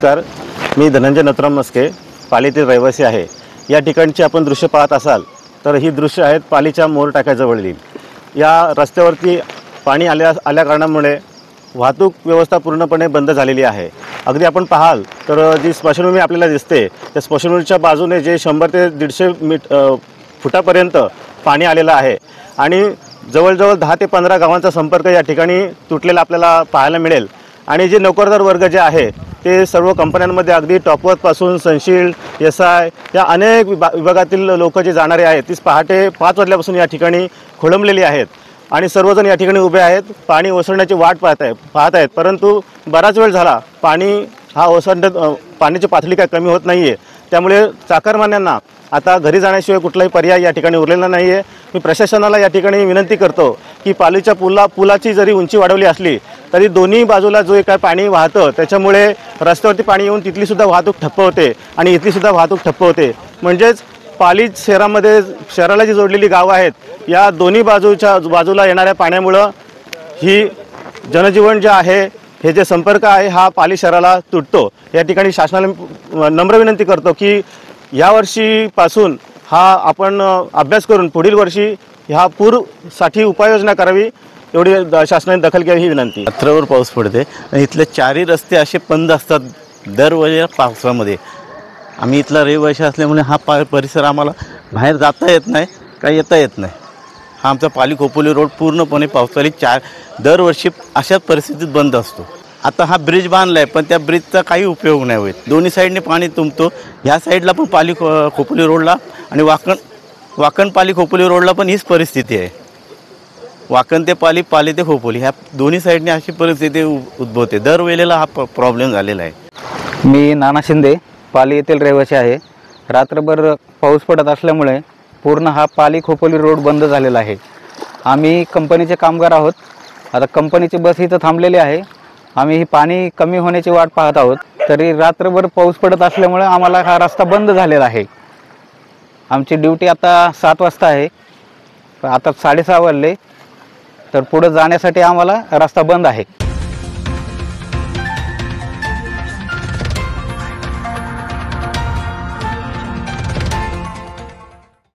नमस्कार, मी धनंजय नथुराम मस्के, पालीतील रहिवासी आहे। या ठिकाणची आपण दृश्य पाहत असाल तर ही दृश्य आहेत पालीच्या मोर टाक्याजवळील। या रस्त्यावरती पाणी आल्या कारणामुळे वाहतूक व्यवस्था पूर्णपणे बंद झालेली आहे। अगदी आपण पाहाल तर जी स्मशानभूमी आपल्याला दिसते त्या स्मशानभूमीच्या बाजूने जे 100 ते 150 फुटापर्यंत पाणी आलेलं आहे आणि जवळजवळ 10 ते 15 गावांचा संपर्क या ठिकाणी तुटलेला आपल्याला पाहायला मिळेल। आणि जे नोकरदार वर्ग जे आहे ते सर्व कंपन्यांमध्ये अगदी टॉपवर्कपासून सनशील्ड एसआय या अनेक विभागातील लोक जे जाणारे आहेत ती पहाटे 5 वाजल्यापासून या ठिकाणी खोळंबलेली आहेत आणि सर्वजण या ठिकाणी उभे आहेत, पाणी ओसरण्याची वाट पाहत आहेत। परंतु बराच वेळ झाला पाणी पाण्याची पातळी काय कमी होत नाही आहे। त्यामुळे चाकरमान्यांना आता घरी जाण्याशिवाय कुठलाही पर्याय या ठिकाणी उरलेला नाही आहे। मी प्रशासनाला या ठिकाणी विनंती करतो की पालीच्या पुलाची जरी उंची वाढवली असली तरी दोन्ही बाजूला जो काय पाणी वाहतं त्याच्यामुळे रस्त्यावरती पाणी येऊन तिथली सुद्धा वाहतूक ठप्प होते आणि इथली सुद्धा वाहतूक ठप्प होते। म्हणजेच पाली शहराला जी जोडलेली गावं आहेत या दोन्ही बाजूला येणाऱ्या पाण्यामुळं ही जनजीवन जे आहे हे जे संपर्क आहे हा पाली शहराला तुटतो। या ठिकाणी शासनाला नम्र विनंती करतो की यावर्षीपासून हा आपण अभ्यास करून पुढील वर्षी ह्या पूरसाठी उपाययोजना करावी एवढी शासनाने दखल घ्यावी ही विनंती। रात्रभर पाऊस पडते आणि इथले चारही रस्ते असे बंद असतात दरवेळेला पावसामध्ये। आम्ही इथला रहिवासी असल्यामुळे हा परिसर आम्हाला बाहेर जाता येत नाही, काही येता येत नाही। हा आमचा पाली खोपोली रोड पूर्णपणे पावसाळी दरवर्षी अशाच परिस्थितीत बंद असतो। आता हा ब्रिज बांधला आहे पण त्या ब्रिजचा काही उपयोग नाही होत। दोन्ही साईडने पाणी तुंबतो, ह्या साईडला पण पाली खोपोली रोडला आणि वाकण पाली खोपोली रोडला पण हीच परिस्थिती आहे। वाकण ते पाली, पाली ते खोपोली ह्या दोन्ही साईडने अशी परिस्थिती उद्भवते। दरवेळेला हा प्रॉब्लेम झालेला आहे। मी नाना शिंदे पाली येथील रहिवासी आहे। रात्रभर पाऊस पडत असल्यामुळे पूर्ण हा पाली खोपोली रोड बंद झालेला आहे। आम्ही कंपनीचे कामगार आहोत। आता कंपनीची बस इथं थांबलेली आहे। आम्ही ही पाणी कमी होण्याची वाट पाहत आहोत, तरी रात्रभर पाऊस पडत असल्यामुळे आम्हाला हा रस्ता बंद झालेला आहे। आमची ड्युटी आता 7 वाजता आहे, आता 6:30 वाजले, तर पुढे जाण्यासाठी आम्हाला रस्ता बंद आहे।